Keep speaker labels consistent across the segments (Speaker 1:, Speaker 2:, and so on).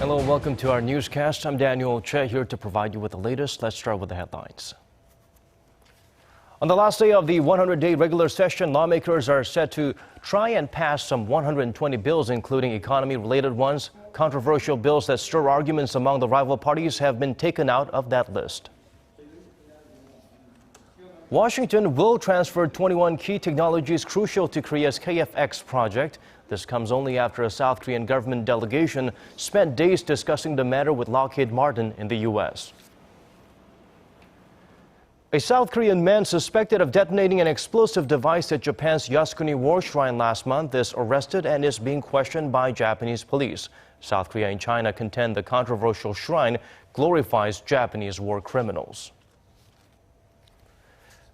Speaker 1: Hello and welcome to our newscast. I'm Daniel Che here to provide you with the latest. Let's start with the headlines. On the last day of the 100-day regular session, lawmakers are set to try and pass some 120 bills, including economy-related ones. Controversial bills that stir arguments among the rival parties have been taken out of that list. Washington will transfer 21 key technologies crucial to Korea's KFX project. This comes only after a South Korean government delegation spent days discussing the matter with Lockheed Martin in the U.S. A South Korean man suspected of detonating an explosive device at Japan's Yasukuni war shrine last month is arrested and is being questioned by Japanese police. South Korea and China contend the controversial shrine glorifies Japanese war criminals.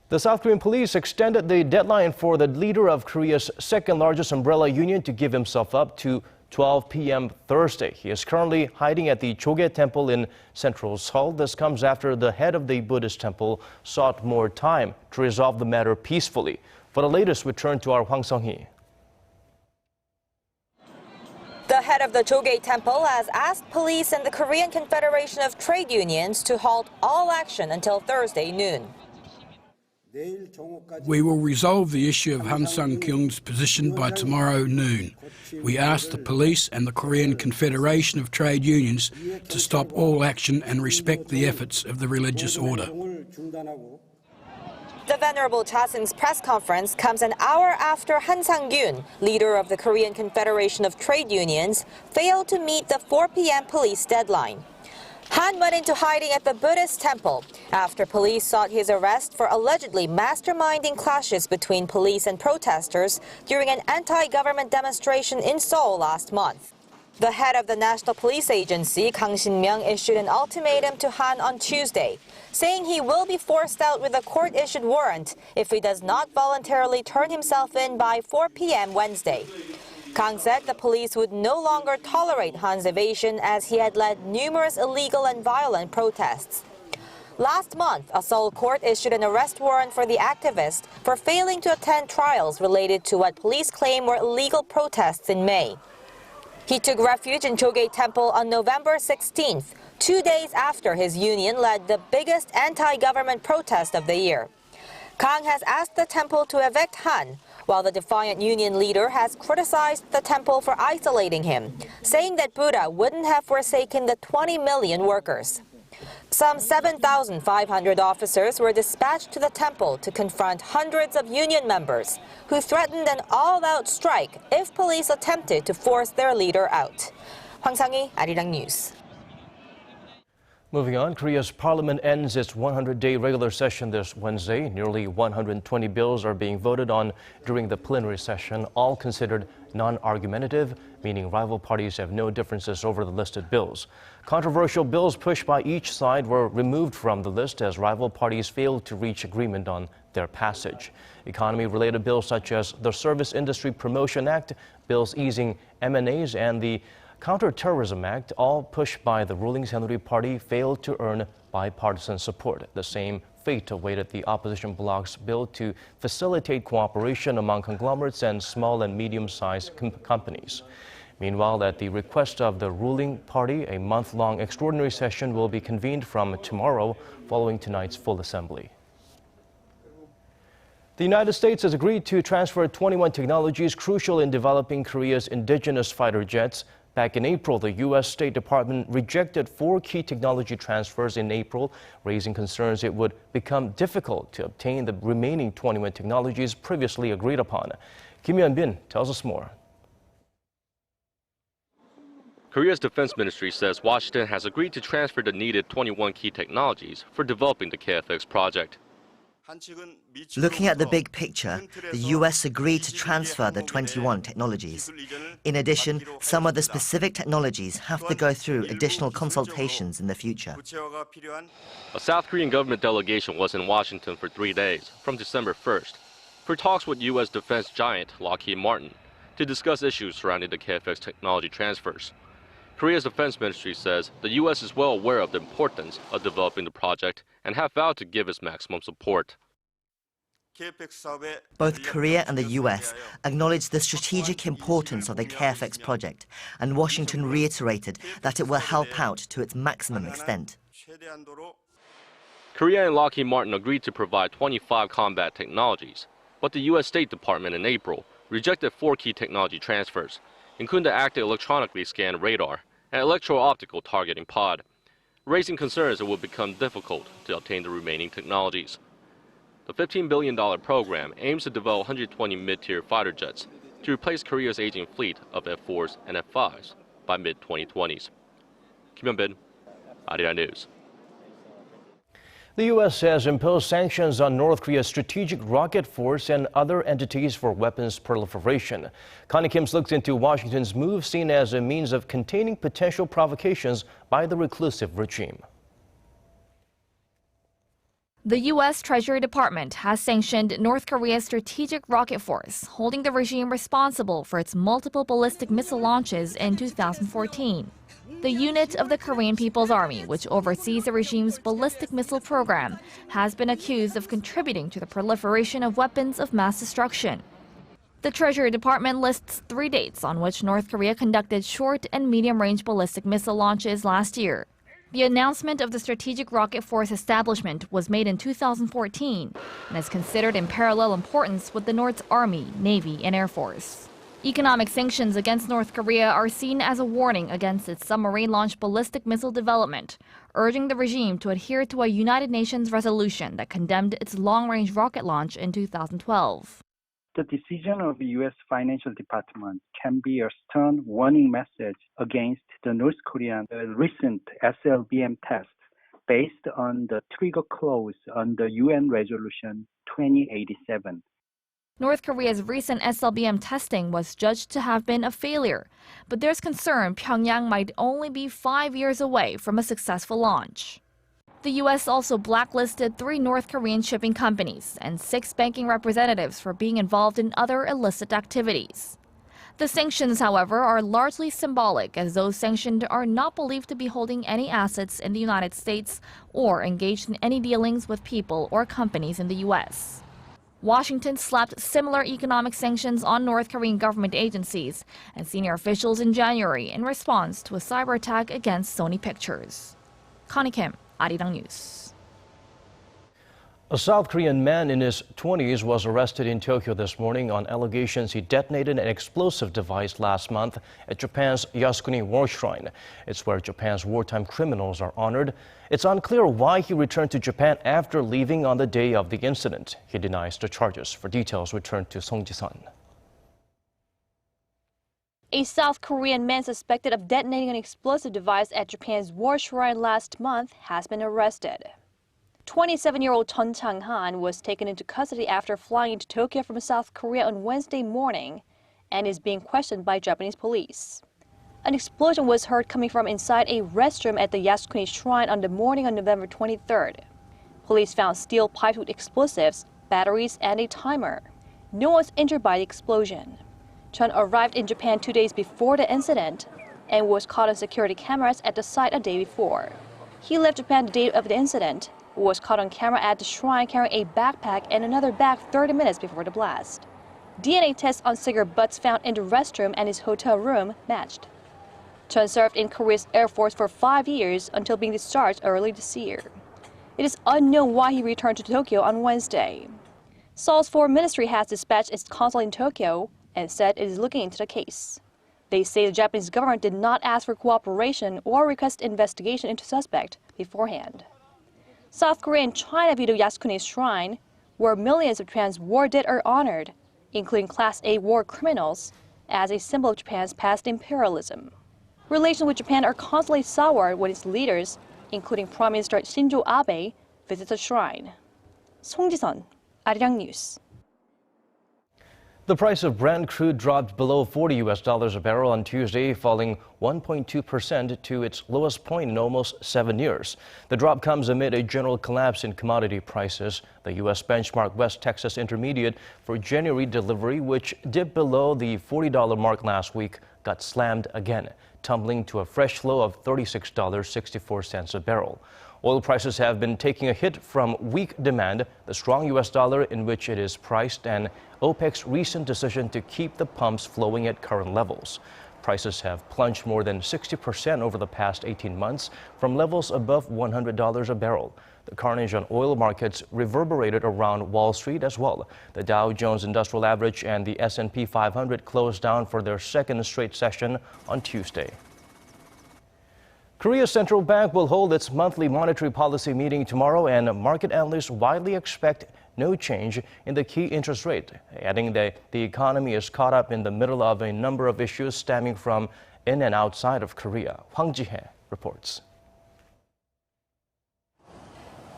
Speaker 1: The South Korean police extended the deadline for the leader of Korea's second-largest umbrella union to give himself up to 12 p.m. Thursday. He is currently hiding at the Jogye Temple in central Seoul. This comes after the head of the Buddhist temple sought more time to resolve the matter peacefully. For the latest, we turn to our Hwang Sung-hee.
Speaker 2: The head of the Jogye Temple has asked police and the Korean Confederation of Trade Unions to halt all action until Thursday noon.
Speaker 3: We will resolve the issue of Han Sang-kyung's position by tomorrow noon. We ask the police and the Korean Confederation of Trade Unions to stop all action and respect the efforts of the religious order.
Speaker 2: The Venerable Chasing's press conference comes an hour after Han Sang-kyun, leader of the Korean Confederation of Trade Unions, failed to meet the 4 p.m. police deadline. Han went into hiding at the Buddhist temple after police sought his arrest for allegedly masterminding clashes between police and protesters during an anti-government demonstration in Seoul last month. The head of the National Police Agency, Kang Shin-myung, issued an ultimatum to Han on Tuesday, saying he will be forced out with a court-issued warrant if he does not voluntarily turn himself in by 4 p.m. Wednesday. Kang said the police would no longer tolerate Han's evasion as he had led numerous illegal and violent protests. Last month, a Seoul court issued an arrest warrant for the activist for failing to attend trials related to what police claim were illegal protests in May. He took refuge in Jogye Temple on November 16th, 2 days after his union led the biggest anti-government protest of the year. Kang has asked the temple to evict Han, while the defiant union leader has criticized the temple for isolating him, saying that Buddha wouldn't have forsaken the 20 million workers. Some 7,500 officers were dispatched to the temple to confront hundreds of union members who threatened an all-out strike if police attempted to force their leader out. Hwang Sung-hee, Arirang News.
Speaker 1: Moving on, Korea's parliament ends its 100-day regular session this Wednesday. Nearly 120 bills are being voted on during the plenary session, all considered non-argumentative, meaning rival parties have no differences over the listed bills. Controversial bills pushed by each side were removed from the list as rival parties failed to reach agreement on their passage. Economy-related bills such as the Service Industry Promotion Act, bills easing M&As, and the Counter-Terrorism Act, all pushed by the ruling Saenuri Party, failed to earn bipartisan support. The same fate awaited the opposition bloc's bill to facilitate cooperation among conglomerates and small and medium-sized companies. Meanwhile, at the request of the ruling party, a month-long extraordinary session will be convened from tomorrow, following tonight's full assembly. The United States has agreed to transfer 21 technologies crucial in developing Korea's indigenous fighter jets. Back in April, the U.S. State Department rejected 4 key technology transfers in April, raising concerns it would become difficult to obtain the remaining 21 technologies previously agreed upon. Kim Yeon-bin tells us more.
Speaker 4: Korea's defense ministry says Washington has agreed to transfer the needed 21 key technologies for developing the KFX project.
Speaker 5: Looking at the big picture, the U.S. agreed to transfer the 21 technologies. In addition, some of the specific technologies have to go through additional consultations in the future.
Speaker 4: A South Korean government delegation was in Washington for 3 days, from December 1st, for talks with U.S. defense giant Lockheed Martin to discuss issues surrounding the KFX technology transfers. Korea's defense ministry says the U.S. is well aware of the importance of developing the project and have vowed to give its maximum support.
Speaker 5: Both Korea and the US acknowledged the strategic importance of the KFX project, and Washington reiterated that it will help out to its maximum extent.
Speaker 4: Korea and Lockheed Martin agreed to provide 25 combat technologies, but the U.S. State Department in April rejected 4 key technology transfers, including the active electronically scanned radar and electro-optical targeting pod, raising concerns it will become difficult to obtain the remaining technologies. The $15 billion program aims to develop 120 mid-tier fighter jets to replace Korea's aging fleet of F-4s and F-5s by mid-2020s. Kim Hyun-bin, Arirang News.
Speaker 1: The U.S. has imposed sanctions on North Korea's strategic rocket force and other entities for weapons proliferation. Connie Kim's looked into Washington's move seen as a means of containing potential provocations by the reclusive regime.
Speaker 6: The U.S. Treasury Department has sanctioned North Korea's strategic rocket force, holding the regime responsible for its multiple ballistic missile launches in 2014. The unit of the Korean People's Army, which oversees the regime's ballistic missile program, has been accused of contributing to the proliferation of weapons of mass destruction. The Treasury Department lists 3 dates on which North Korea conducted short and medium-range ballistic missile launches last year. The announcement of the strategic rocket force establishment was made in 2014 and is considered in parallel importance with the North's Army, Navy, and Air Force. Economic sanctions against North Korea are seen as a warning against its submarine-launched ballistic missile development, urging the regime to adhere to a United Nations resolution that condemned its long-range rocket launch in 2012.
Speaker 7: The decision of the U.S. Financial Department can be a stern warning message against the North Korean recent SLBM test based on the trigger clause under UN Resolution 2087.
Speaker 6: North Korea's recent SLBM testing was judged to have been a failure, but there's concern Pyongyang might only be 5 years away from a successful launch. The U.S. also blacklisted 3 North Korean shipping companies and 6 banking representatives for being involved in other illicit activities. The sanctions, however, are largely symbolic, as those sanctioned are not believed to be holding any assets in the United States or engaged in any dealings with people or companies in the U.S. Washington slapped similar economic sanctions on North Korean government agencies and senior officials in January in response to a cyber attack against Sony Pictures. Connie Kim, Arirang News.
Speaker 1: A South Korean man in his 20s was arrested in Tokyo this morning on allegations he detonated an explosive device last month at Japan's Yasukuni War Shrine. It's where Japan's wartime criminals are honored. It's unclear why he returned to Japan after leaving on the day of the incident. He denies the charges. For details, we turn to Song Ji-sun.
Speaker 8: A South Korean man suspected of detonating an explosive device at Japan's War Shrine last month has been arrested. 27-year-old Chun Chang-han was taken into custody after flying into Tokyo from South Korea on Wednesday morning and is being questioned by Japanese police. An explosion was heard coming from inside a restroom at the Yasukuni Shrine on the morning of November 23rd. Police found steel pipes with explosives, batteries, and a timer. No one was injured by the explosion. Chun arrived in Japan 2 days before the incident and was caught on security cameras at the site a day before. He left Japan the day of the incident, was caught on camera at the shrine carrying a backpack and another bag 30 minutes before the blast. DNA tests on cigarette butts found in the restroom and his hotel room matched. Chun served in Korea's Air Force for 5 years until being discharged early this year. It is unknown why he returned to Tokyo on Wednesday. Seoul's Foreign Ministry has dispatched its consul in Tokyo and said it is looking into the case. They say the Japanese government did not ask for cooperation or request investigation into suspect beforehand. South Korea and China view the Yasukuni Shrine, where millions of Japan's war dead are honored, including Class A war criminals, as a symbol of Japan's past imperialism. Relations with Japan are constantly soured when its leaders, including Prime Minister Shinzo Abe, visit the shrine. Song Ji-sun, Arirang News.
Speaker 1: The price of Brent crude dropped below $40 a barrel on Tuesday, falling 1.2% to its lowest point in almost 7 years. The drop comes amid a general collapse in commodity prices. The U.S. benchmark West Texas Intermediate for January delivery, which dipped below the $40 mark last week, got slammed again, tumbling to a fresh low of $36.64 a barrel. Oil prices have been taking a hit from weak demand, the strong U.S. dollar in which it is priced, and OPEC's recent decision to keep the pumps flowing at current levels. Prices have plunged more than 60% over the past 18 months from levels above $100 a barrel. The carnage on oil markets reverberated around Wall Street as well. The Dow Jones Industrial Average and the S&P 500 closed down for their second straight session on Tuesday. Korea's central bank will hold its monthly monetary policy meeting tomorrow, and market analysts widely expect no change in the key interest rate, adding that the economy is caught up in the middle of a number of issues stemming from in and outside of Korea. Hwang Ji-hye reports.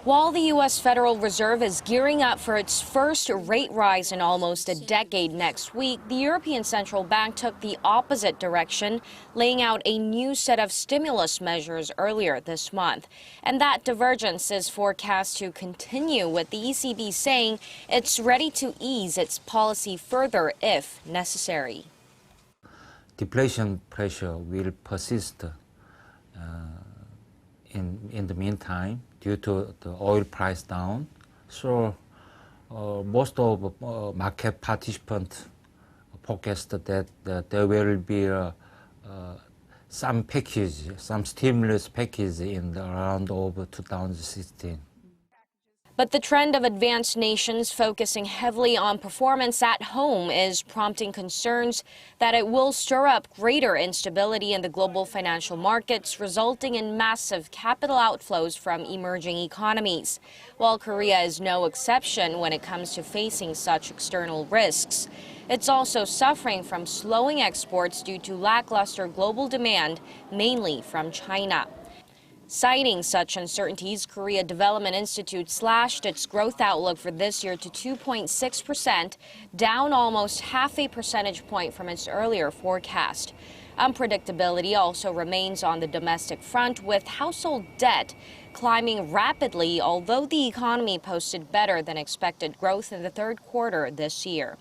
Speaker 9: While the U.S. Federal Reserve is gearing up for its first rate rise in almost a decade next week, the European Central Bank took the opposite direction, laying out a new set of stimulus measures earlier this month. And that divergence is forecast to continue, with the ECB saying it's ready to ease its policy further if necessary.
Speaker 10: Deflation pressure will persist in the meantime, due to the oil price down. So most of market participants forecast that there will be some stimulus package in around over 2016.
Speaker 9: But the trend of advanced nations focusing heavily on performance at home is prompting concerns that it will stir up greater instability in the global financial markets, resulting in massive capital outflows from emerging economies. While Korea is no exception when it comes to facing such external risks, it's also suffering from slowing exports due to lackluster global demand, mainly from China. Citing such uncertainties, Korea Development Institute slashed its growth outlook for this year to 2.6%, down almost half a percentage point from its earlier forecast. Unpredictability also remains on the domestic front, with household debt climbing rapidly, although the economy posted better than expected growth in the third quarter this year.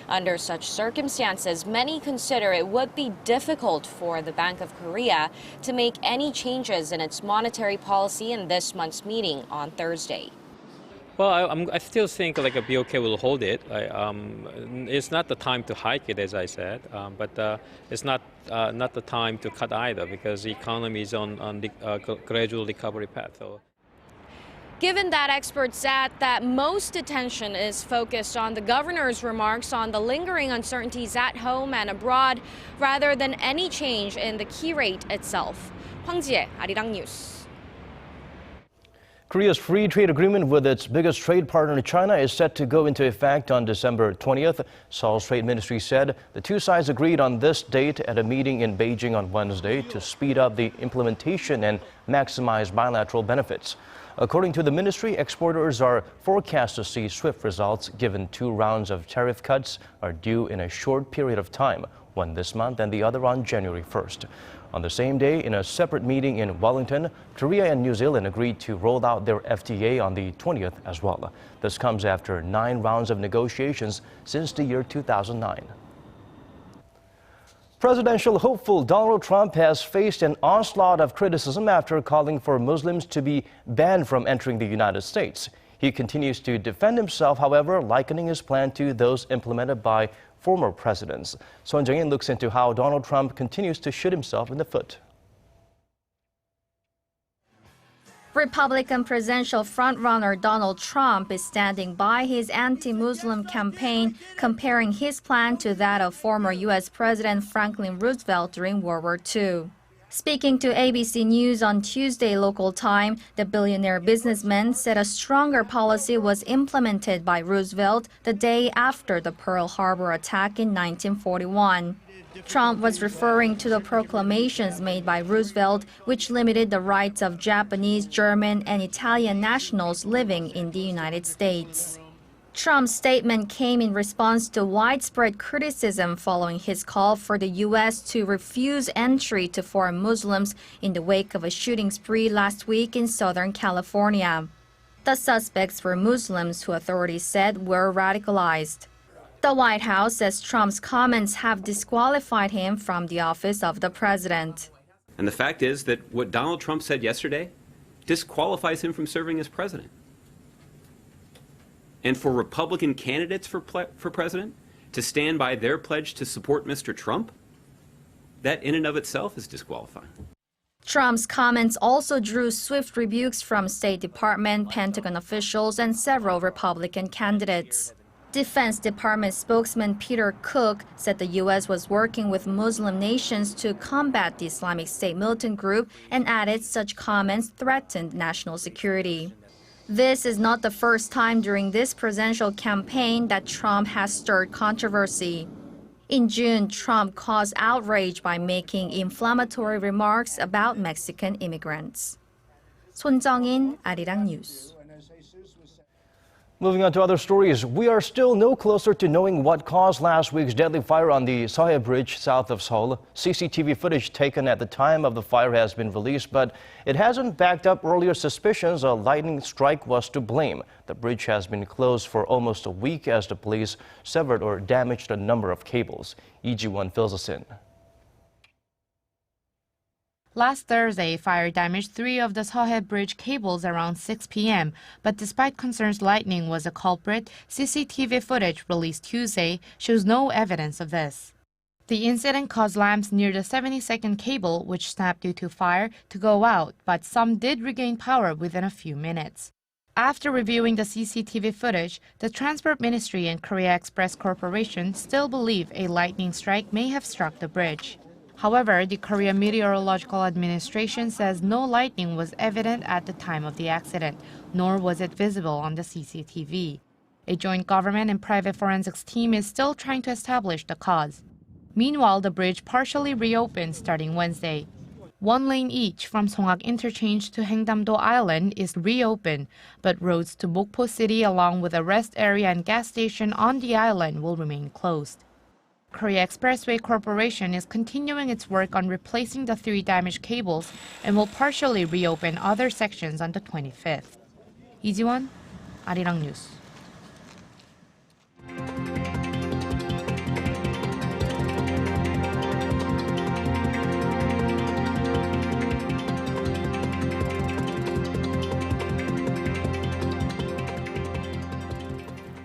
Speaker 9: Under such circumstances, many consider it would be difficult for the Bank of Korea to make any changes in its monetary policy in this month's meeting on Thursday.
Speaker 11: Well, I still think like a BOK will hold it. It's not the time to hike it, as I said, but it's not the time to cut either, because the economy is on the gradual recovery path. So.
Speaker 9: Given that experts add that most attention is focused on the governor's remarks on the lingering uncertainties at home and abroad, rather than any change in the key rate itself. Hwang Ji-hye, Arirang News.
Speaker 1: Korea's free trade agreement with its biggest trade partner, China, is set to go into effect on December 20th. Seoul's Trade Ministry said the two sides agreed on this date at a meeting in Beijing on Wednesday to speed up the implementation and maximize bilateral benefits. According to the ministry, exporters are forecast to see swift results given 2 rounds of tariff cuts are due in a short period of time, one this month and the other on January 1st. On the same day, in a separate meeting in Wellington, Korea and New Zealand agreed to roll out their FTA on the 20th as well. This comes after 9 rounds of negotiations since the year 2009. Presidential hopeful Donald Trump has faced an onslaught of criticism after calling for Muslims to be banned from entering the United States. He continues to defend himself, however, likening his plan to those implemented by former presidents. Son Jung-in looks into how Donald Trump continues to shoot himself in the foot.
Speaker 6: Republican presidential frontrunner Donald Trump is standing by his anti-Muslim campaign, comparing his plan to that of former U.S. President Franklin Roosevelt during World War II. Speaking to ABC News on Tuesday local time, the billionaire businessman said a stronger policy was implemented by Roosevelt the day after the Pearl Harbor attack in 1941. Trump was referring to the proclamations made by Roosevelt, which limited the rights of Japanese, German, and Italian nationals living in the United States. Trump's statement came in response to widespread criticism following his call for the U.S. to refuse entry to foreign Muslims in the wake of a shooting spree last week in Southern California. The suspects were Muslims who authorities said were radicalized. The White House says Trump's comments have disqualified him from the office of the president.
Speaker 12: And the fact is that what Donald Trump said yesterday disqualifies him from serving as president. And for Republican candidates for president to stand by their pledge to support Mr. Trump, that in and of itself is disqualifying.
Speaker 6: Trump's comments also drew swift rebukes from State Department, Pentagon officials, and several Republican candidates. Defense Department spokesman Peter Cook said the U.S. was working with Muslim nations to combat the Islamic State militant group and added such comments threatened national security. This is not the first time during this presidential campaign that Trump has stirred controversy. In June, Trump caused outrage by making inflammatory remarks about Mexican immigrants. Son Jung-in, Arirang News.
Speaker 1: Moving on to other stories, we are still no closer to knowing what caused last week's deadly fire on the Seohae Bridge south of Seoul. CCTV footage taken at the time of the fire has been released, but it hasn't backed up earlier suspicions a lightning strike was to blame. The bridge has been closed for almost a week as the police severed or damaged a number of cables. Lee Ji-won fills us in.
Speaker 13: Last Thursday, fire damaged 3 of the Seohae Bridge cables around 6 p.m., but despite concerns lightning was a culprit, CCTV footage released Tuesday shows no evidence of this. The incident caused lamps near the 72nd cable, which snapped due to fire, to go out, but some did regain power within a few minutes. After reviewing the CCTV footage, the Transport Ministry and Korea Express Corporation still believe a lightning strike may have struck the bridge. However, the Korea Meteorological Administration says no lightning was evident at the time of the accident, nor was it visible on the CCTV. A joint government and private forensics team is still trying to establish the cause. Meanwhile, the bridge partially reopened starting Wednesday. 1 lane each from Songak Interchange to Haengdam-do Island is reopened, but roads to Mokpo City along with a rest area and gas station on the island will remain closed. Korea Expressway Corporation is continuing its work on replacing the 3 damaged cables and will partially reopen other sections on the 25th. Lee Ji-won, Arirang News.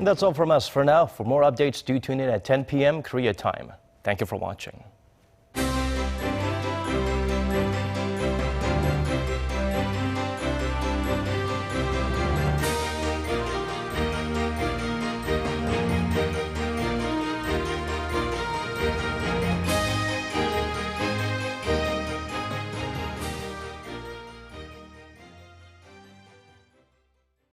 Speaker 1: That's all from us for now. For more updates, do tune in at 10 p.m. Korea time. Thank you for watching.